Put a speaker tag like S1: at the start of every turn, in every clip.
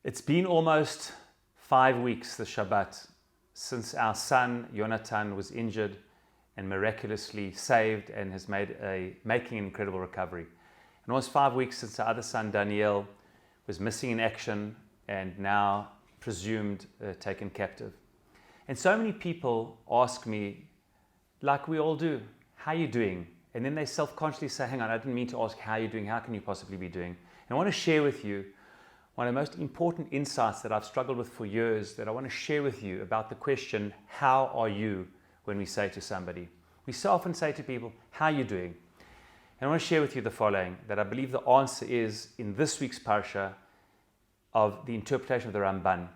S1: It's been almost 5 weeks, the Shabbat, since our son Yonatan was injured and miraculously saved and has making an incredible recovery. And almost 5 weeks since our other son Daniel was missing in action and now presumed taken captive. And so many people ask me, like we all do, how are you doing? And then they self-consciously say, hang on, I didn't mean to ask how you're doing. How can you possibly be doing? And I want to share with you one of the most important insights that I've struggled with for years, that I want to share with you about the question, how are you, when we say to somebody. We so often say to people, how are you doing? And I want to share with you the following, that I believe the answer is in this week's parasha of the interpretation of the Ramban.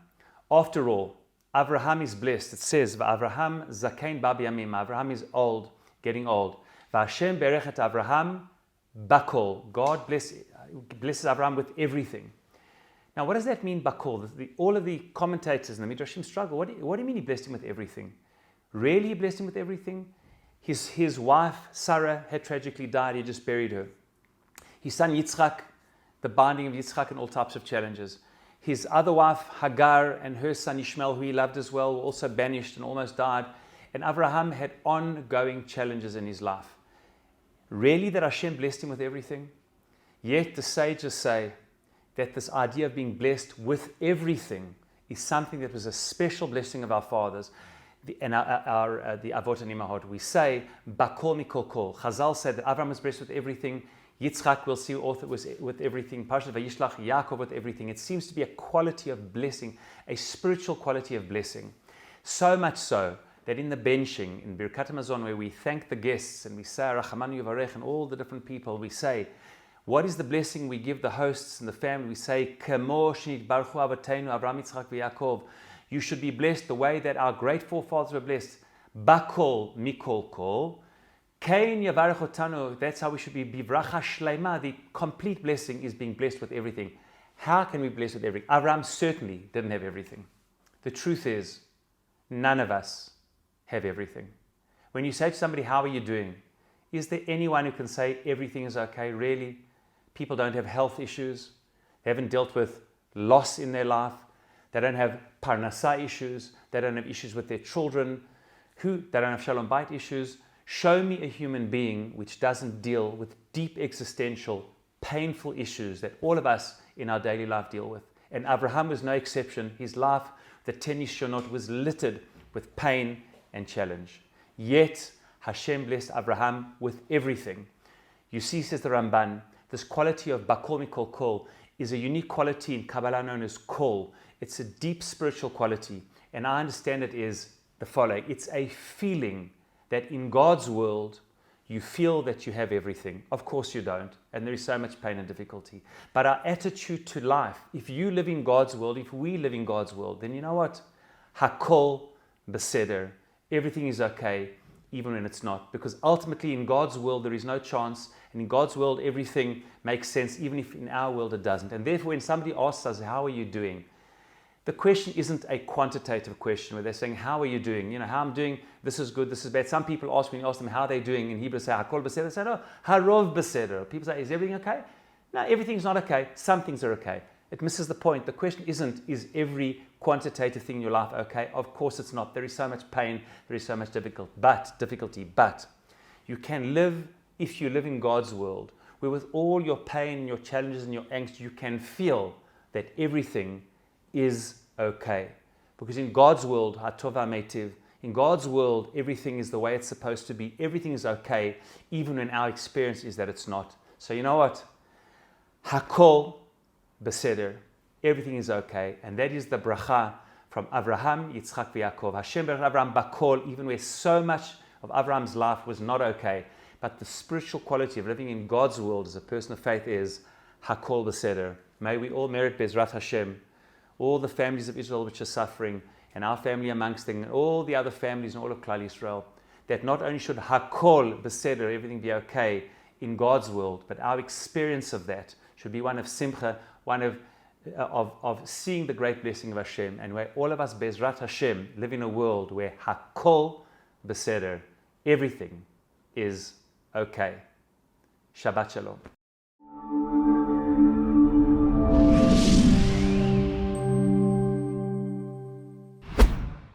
S1: After all, Avraham is blessed. It says, Avraham zakein ba biyamim. Avraham is old, getting old. Hashem berechet Avraham bakol. God blesses Avraham with everything. Now, what does that mean, bakol? All of the commentators and the Midrashim struggle. What do you mean he blessed him with everything? Really, he blessed him with everything? His wife, Sarah, had tragically died. He just buried her. His son, Yitzchak, the binding of Yitzchak and all types of challenges. His other wife, Hagar, and her son, Ishmael, who he loved as well, were also banished and almost died. And Avraham had ongoing challenges in his life. Really, that Hashem blessed him with everything? Yet the sages say that this idea of being blessed with everything is something that was a special blessing of our fathers. The Avot and Imahot, we say, Bakol mikol kol. Chazal said that Avraham was blessed with everything. Yitzchak, we'll see, also was with everything. Parashat Vayishlach, Yaakov with everything. It seems to be a quality of blessing, a spiritual quality of blessing. So much so that in the benching, in Birkat HaMazon, where we thank the guests and we say, Rachamanu Yavarech, and all the different people, we say, what is the blessing we give the hosts and the family? We say, Kamo shnit baruchu avatenu Avraham, Yitzchak, v'Yaakov. You should be blessed the way that our great forefathers were blessed. Bakol mikol kol. Kain yavarech otanu. That's how we should be. Bivracha shleima. The complete blessing is being blessed with everything. How can we be blessed with everything? Avraham certainly didn't have everything. The truth is, none of us have everything. When you say to somebody, how are you doing? Is there anyone who can say everything is okay? Really? People don't have health issues. They haven't dealt with loss in their life. They don't have parasha issues. They don't have issues with their children. They don't have shalom bayit issues. Show me a human being which doesn't deal with deep existential, painful issues that all of us in our daily life deal with. And Avraham was no exception. His life, the 10 Nishonot, was littered with pain and challenge. Yet, Hashem blessed Avraham with everything. You see, says the Ramban, this quality of bakol mikol kol is a unique quality in Kabbalah known as kol. It's a deep spiritual quality. And I understand it is the following. It's a feeling that in God's world, you feel that you have everything. Of course you don't. And there is so much pain and difficulty. But our attitude to life, if you live in God's world, if we live in God's world, then you know what? HaKol BeSeder. Everything is okay, even when it's not. Because ultimately in God's world, there is no chance. And in God's world, everything makes sense, even if in our world it doesn't. And therefore, when somebody asks us, how are you doing? The question isn't a quantitative question where they're saying, how are you doing? You know, how I'm doing, this is good, this is bad. Some people ask me, when you ask them how they're doing in Hebrew, say, HaKol BeSeder. They say, no, Harov BeSeder. People say, is everything okay? No, everything's not okay. Some things are okay. It misses the point. The question isn't, is every quantitative thing in your life okay? Of course it's not. There is so much pain, there is so much difficulty. But you can live, if you live in God's world, where with all your pain, your challenges and your angst, you can feel that everything is okay. Because in God's world, HaTova Meitiv, in God's world, everything is the way it's supposed to be. Everything is okay, even when our experience is that it's not. So you know what? HaKol BeSeder. Everything is okay. And that is the bracha from Avraham, Yitzchak, v'Yaakov. Hashem berechet Avraham bakol, even where so much of Avraham's life was not okay. But the spiritual quality of living in God's world as a person of faith is HaKol BeSeder. May we all merit Bezrat Hashem, all the families of Israel which are suffering, and our family amongst them, and all the other families and all of Klal Yisrael, that not only should HaKol BeSeder, everything be okay in God's world, but our experience of that should be one of simcha, one of seeing the great blessing of Hashem, and where all of us, Bezrat Hashem, live in a world where HaKol BeSeder, everything is okay. Shabbat Shalom.